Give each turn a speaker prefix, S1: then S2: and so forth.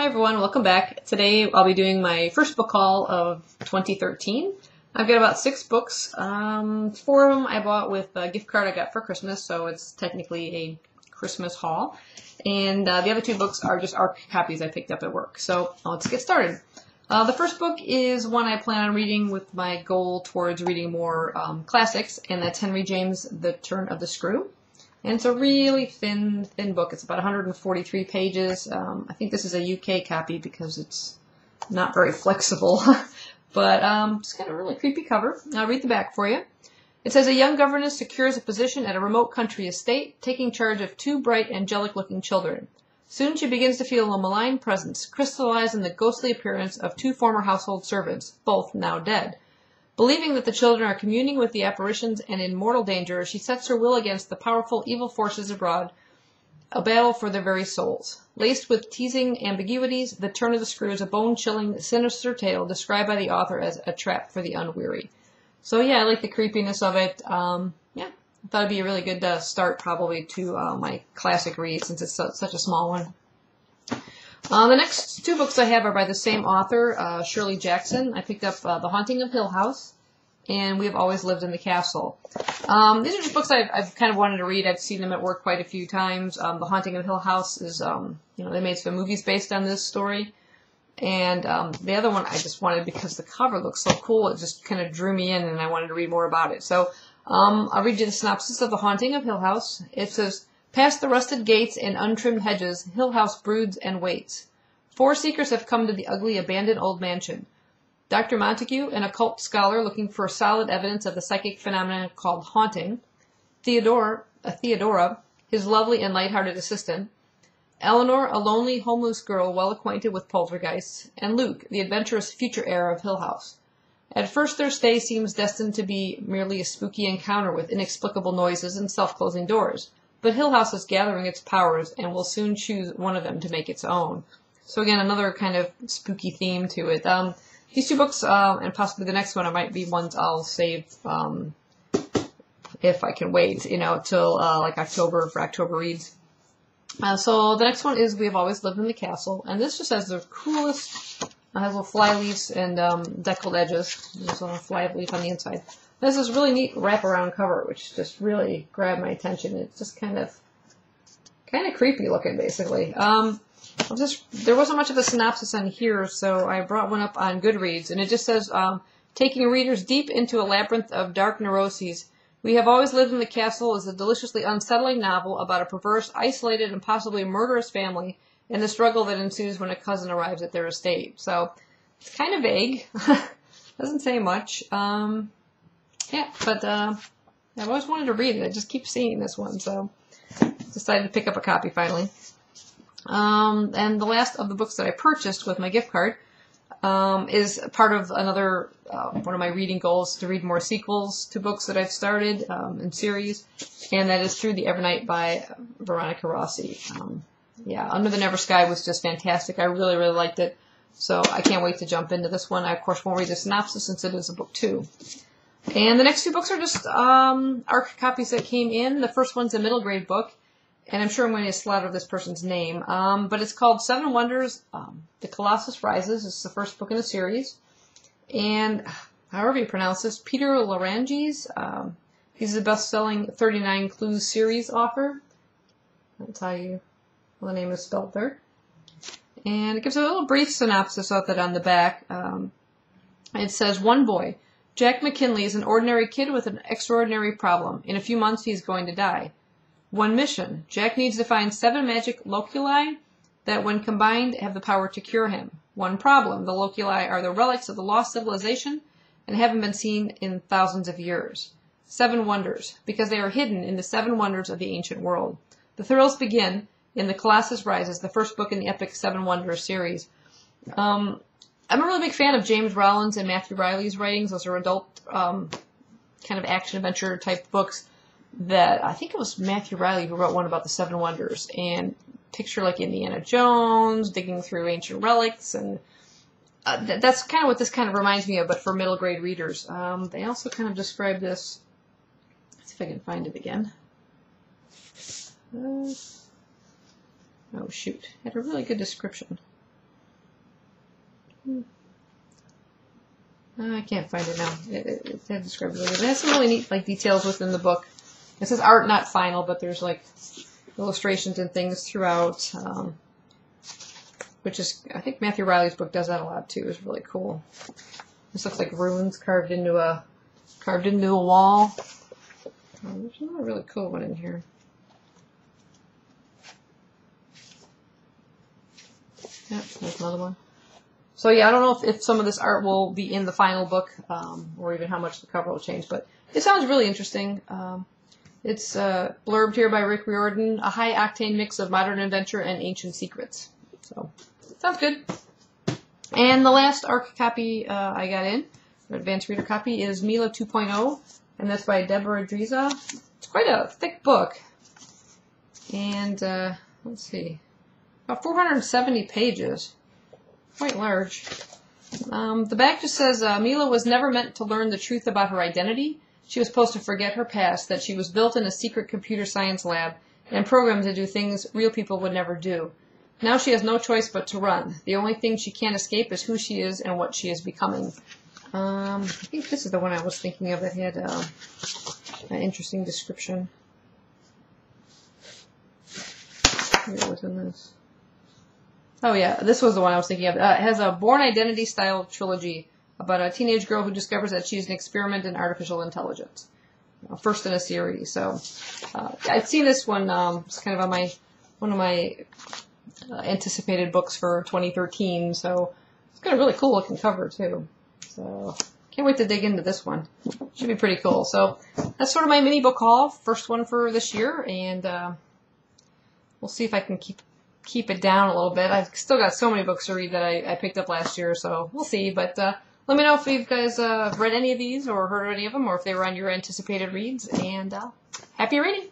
S1: everyone, welcome back. Today I'll be doing my first book haul of 2013. I've got about 6 books. 4 of them I bought with a gift card I got for Christmas, so it's technically a Christmas haul. And the other 2 books are just ARC copies I picked up at work. So let's get started. The first book is one I plan on reading with my goal towards reading more classics, and that's Henry James' The Turn of the Screw. And it's a really thin book. It's about 143 pages. I think this is a UK copy because it's not very flexible. But it's got a really creepy cover. I'll read the back for you. It says, a young governess secures a position at a remote country estate, taking charge of 2 bright, angelic-looking children. Soon she begins to feel a malign presence, crystallized in the ghostly appearance of 2 former household servants, both now dead. Believing that the children are communing with the apparitions and in mortal danger, she sets her will against the powerful evil forces abroad, a battle for their very souls. Laced with teasing ambiguities, The Turn of the Screw is a bone-chilling, sinister tale described by the author as a trap for the unweary. So yeah, I like the creepiness of it. Yeah, I thought it'd be a really good start probably to my classic read since it's such a small one. The next 2 books I have are by the same author, Shirley Jackson. I picked up The Haunting of Hill House and We Have Always Lived in the Castle. These are just books I've kind of wanted to read. I've seen them at work quite a few times. The Haunting of Hill House is, they made some movies based on this story. And the other one I just wanted because the cover looks so cool. It just kind of drew me in and I wanted to read more about it. So I'll read you the synopsis of The Haunting of Hill House. It says, past the rusted gates and untrimmed hedges, Hill House broods and waits. 4 seekers have come to the ugly, abandoned old mansion. Dr. Montague, an occult scholar looking for solid evidence of the psychic phenomenon called haunting. Theodora, his lovely and light-hearted assistant. Eleanor, a lonely, homeless girl well acquainted with poltergeists. And Luke, the adventurous future heir of Hill House. At first their stay seems destined to be merely a spooky encounter with inexplicable noises and self-closing doors. But Hill House is gathering its powers and will soon choose one of them to make its own. So again, another kind of spooky theme to it. These 2 books, and possibly the next one, might be ones I'll save if I can wait, till like October for October reads. So the next one is We Have Always Lived in the Castle, and this just has the coolest, has little fly leaves and deckled edges. There's a fly leaf on the inside. This is really neat wraparound cover, which just really grabbed my attention. It's just kind of creepy looking, basically. There wasn't much of a synopsis on here, so I brought one up on Goodreads, and it just says, taking readers deep into a labyrinth of dark neuroses, We Have Always Lived in the Castle is a deliciously unsettling novel about a perverse, isolated, and possibly murderous family and the struggle that ensues when a cousin arrives at their estate. So, it's kind of vague. Doesn't say much. Yeah, but I've always wanted to read it. I just keep seeing this one, so decided to pick up a copy finally. And the last of the books that I purchased with my gift card is part of another one of my reading goals, to read more sequels to books that I've started in series, and that is Through the Evernight by Veronica Rossi. Yeah, Under the Never Sky was just fantastic. I really, really liked it, so I can't wait to jump into this one. I, of course, won't read the synopsis since it is a book 2. And the next 2 books are just ARC copies that came in. The first one's a middle grade book, and I'm sure I'm going to slaughter this person's name, but it's called 7 Wonders, The Colossus Rises. This is the first book in the series. And however you pronounce this, Peter Lerangis, he's the best-selling 39 Clues series author. That's how the name is spelled there. And it gives a little brief synopsis of it on the back. It says, one boy, Jack McKinley, is an ordinary kid with an extraordinary problem. In a few months, he's going to die. One mission. Jack needs to find 7 magic loculi that, when combined, have the power to cure him. One problem. The loculi are the relics of the lost civilization and haven't been seen in thousands of years. 7 wonders, because they are hidden in the 7 wonders of the ancient world. The thrills begin in The Colossus Rises, the first book in the epic 7 Wonders series. I'm a really big fan of James Rollins and Matthew Riley's writings. Those are adult kind of action-adventure type books that I think it was Matthew Riley who wrote one about the 7 Wonders. And picture like Indiana Jones, digging through ancient relics. And that's kind of what this kind of reminds me of, but for middle grade readers. They also kind of describe this. Let's see if I can find it again. Oh, shoot. It had a really good description. I can't find it now. It had described it really good. It has some really neat like details within the book. It says art not final, but there's like illustrations and things throughout, which is, I think Matthew Riley's book does that a lot too. It's really cool. This looks like runes carved into a wall. There's another really cool one in here. Yep, there's another one. So yeah, I don't know if some of this art will be in the final book, or even how much the cover will change, but it sounds really interesting. It's blurbed here by Rick Riordan, a high-octane mix of modern adventure and ancient secrets. So, sounds good. And the last ARC copy I got in, or advanced reader copy, is Mila 2.0, and that's by Debra Driza. It's quite a thick book. And, let's see, about 470 pages. Quite large. The back just says, Mila was never meant to learn the truth about her identity. She was supposed to forget her past, that she was built in a secret computer science lab and programmed to do things real people would never do. Now she has no choice but to run. The only thing she can't escape is who she is and what she is becoming. I think this is the one I was thinking of that had an interesting description. What was in this? Oh yeah, this was the one I was thinking of. It has a Born Identity style trilogy about a teenage girl who discovers that she's an experiment in artificial intelligence. First in a series. So I've seen this one. It's kind of on one of my anticipated books for 2013. So it's got a really cool looking cover too. So can't wait to dig into this one. Should be pretty cool. So that's sort of my mini book haul. First one for this year, and we'll see if I can keep it down a little bit. I've still got so many books to read that I picked up last year, so we'll see. But let me know if you guys read any of these or heard any of them, or if they were on your anticipated reads. And happy reading!